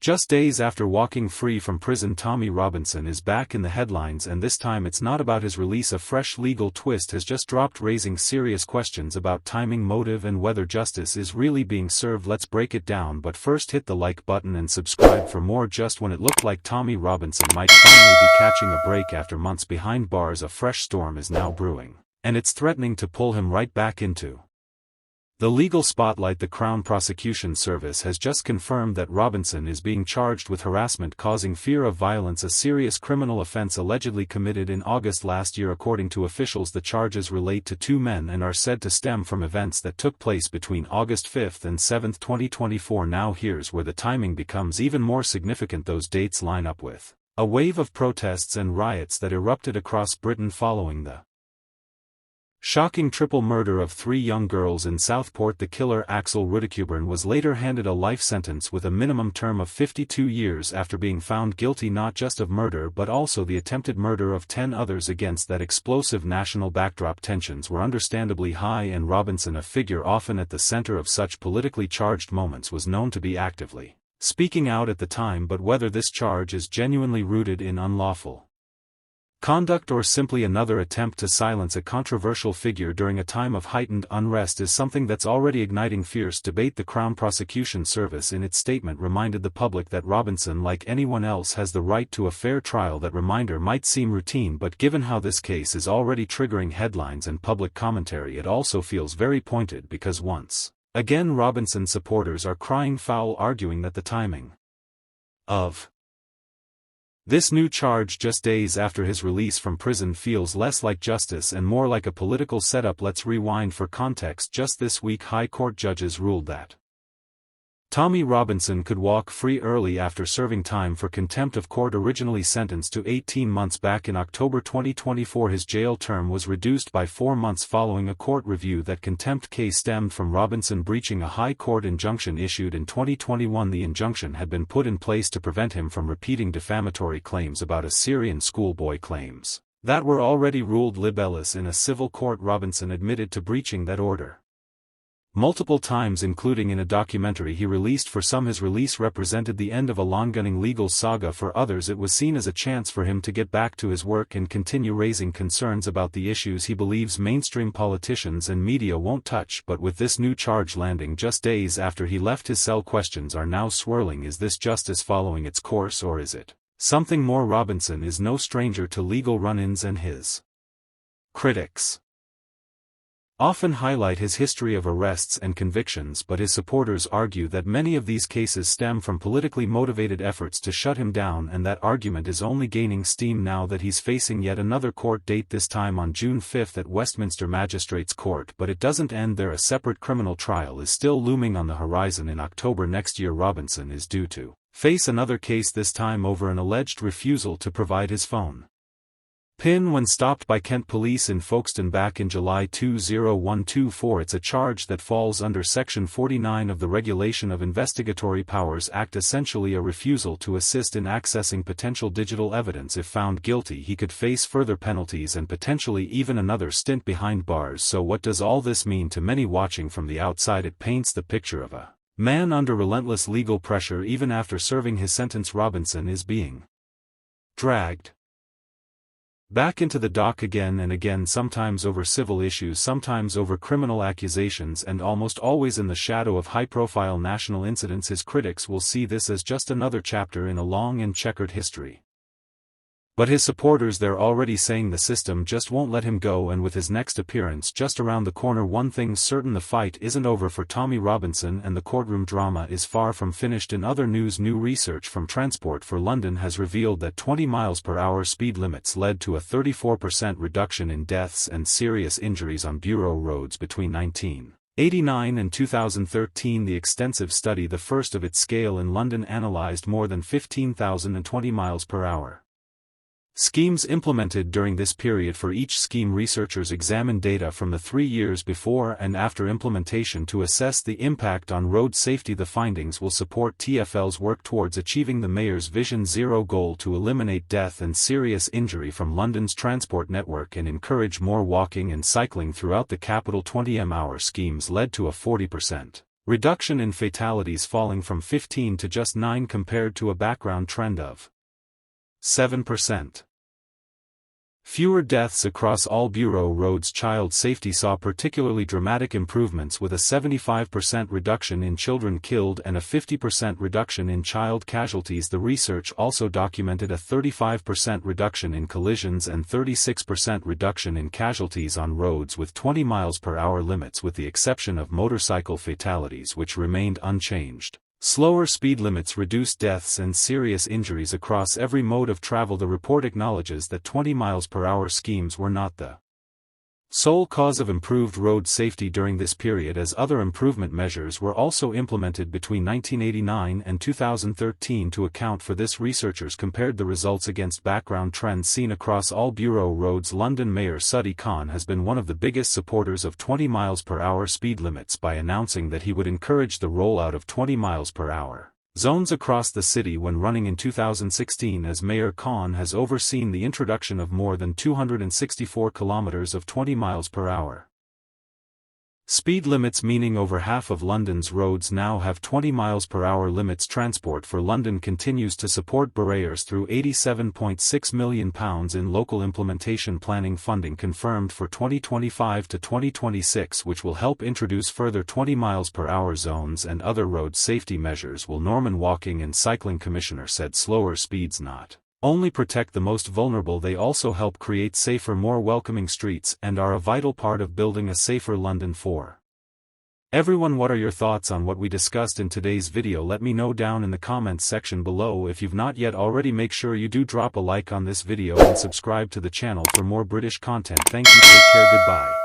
Just days after walking free from prison, Tommy Robinson is back in the headlines, and this time it's not about his release. A fresh legal twist has just dropped, raising serious questions about timing, motive, and whether justice is really being served. Let's break it down, but first hit the like button and subscribe for more. Just when it looked like Tommy Robinson might finally be catching a break after months behind bars, a fresh storm is now brewing, and it's threatening to pull him right back into the legal spotlight. The Crown Prosecution Service has just confirmed that Robinson is being charged with harassment causing fear of violence, a serious criminal offense allegedly committed in August last year. According to officials, the charges relate to two men and are said to stem from events that took place between August 5 and 7, 2024. Now here's where the timing becomes even more significant. Those dates line up with a wave of protests and riots that erupted across Britain following the shocking triple murder of three young girls in Southport. The killer, Axel Rudekuburn, was later handed a life sentence with a minimum term of 52 years after being found guilty not just of murder but also the attempted murder of 10 others. Against that explosive national backdrop, tensions were understandably high, and Robinson, a figure often at the center of such politically charged moments, was known to be actively speaking out at the time. But whether this charge is genuinely rooted in unlawful conduct or simply another attempt to silence a controversial figure during a time of heightened unrest is something that's already igniting fierce debate. The Crown Prosecution Service in its statement reminded the public that Robinson, like anyone else, has the right to a fair trial. That reminder might seem routine, but given how this case is already triggering headlines and public commentary, it also feels very pointed, because once again Robinson supporters are crying foul, arguing that the timing of this new charge just days after his release from prison feels less like justice and more like a political setup. Let's rewind for context. Just this week, High Court judges ruled that Tommy Robinson could walk free early after serving time for contempt of court. Originally sentenced to 18 months back in October 2024, his jail term was reduced by 4 months following a court review. That contempt case stemmed from Robinson breaching a high court injunction issued in 2021. The injunction had been put in place to prevent him from repeating defamatory claims about a Syrian schoolboy, claims that were already ruled libellous in a civil court. Robinson admitted to breaching that order multiple times, including in a documentary he released. For some, his release represented the end of a long-running legal saga. For others, it was seen as a chance for him to get back to his work and continue raising concerns about the issues he believes mainstream politicians and media won't touch. But with this new charge landing just days after he left his cell, questions are now swirling. Is this justice following its course, or is it something more? Robinson is no stranger to legal run-ins, and his critics often highlight his history of arrests and convictions, but his supporters argue that many of these cases stem from politically motivated efforts to shut him down, and that argument is only gaining steam now that he's facing yet another court date, this time on June 5 at Westminster Magistrates Court. But it doesn't end there. A separate criminal trial is still looming on the horizon. In October next year, Robinson is due to face another case, this time over an alleged refusal to provide his phone PIN when stopped by Kent police in Folkestone back in July 2024. It's a charge that falls under Section 49 of the Regulation of Investigatory Powers Act, essentially a refusal to assist in accessing potential digital evidence. If found guilty, he could face further penalties and potentially even another stint behind bars. So what does all this mean to many watching from the outside? It paints the picture of a man under relentless legal pressure. Even after serving his sentence, Robinson is being dragged back into the dock again and again, sometimes over civil issues, sometimes over criminal accusations, and almost always in the shadow of high-profile national incidents. His critics will see this as just another chapter in a long and checkered history. But his supporters, they're already saying the system just won't let him go, and with his next appearance just around the corner, one thing's certain: the fight isn't over for Tommy Robinson, and the courtroom drama is far from finished. In other news, new research from Transport for London has revealed that 20 miles per hour speed limits led to a 34% reduction in deaths and serious injuries on Borough roads between 1989 and 2013. The extensive study, the first of its scale in London, analysed more than 15,020 miles per hour schemes implemented during this period. For each scheme, researchers examined data from the 3 years before and after implementation to assess the impact on road safety. The findings will support TfL's work towards achieving the Mayor's Vision Zero goal to eliminate death and serious injury from London's transport network and encourage more walking and cycling throughout the capital. 20 m/hour schemes led to a 40% Reduction in fatalities falling from 15 to just 9 compared to a background trend of 7%. Fewer deaths across all bureau roads. Child safety saw particularly dramatic improvements with a 75% reduction in children killed and a 50% reduction in child casualties. The research also documented a 35% reduction in collisions and 36% reduction in casualties on roads with 20 miles per hour limits, with the exception of motorcycle fatalities, which remained unchanged. Slower speed limits reduced deaths and serious injuries across every mode of travel. The report acknowledges that 20 miles per hour schemes were not the sole cause of improved road safety during this period, as other improvement measures were also implemented between 1989 and 2013 to account for this. Researchers compared the results against background trends seen across all bureau roads. London Mayor Sadiq Khan has been one of the biggest supporters of 20 miles per hour speed limits by announcing that he would encourage the rollout of 20 miles per hour zones across the city when running in 2016, as Mayor Khan has overseen the introduction of more than 264 kilometers of 20 miles per hour speed limits, meaning over half of London's roads now have 20 miles per hour limits. Transport for London continues to support barriers through £87.6 million in local implementation planning funding confirmed for 2025 to 2026, which will help introduce further 20 miles per hour zones and other road safety measures. Norman Walking and Cycling Commissioner said slower speeds not only protect the most vulnerable, they also help create safer, more welcoming streets and are a vital part of building a safer London for everyone. What are your thoughts on what we discussed in today's video? Let me know down in the comments section below. If you've not yet already, make sure you do drop a like on this video and subscribe to the channel for more British content. Thank you, take care, goodbye.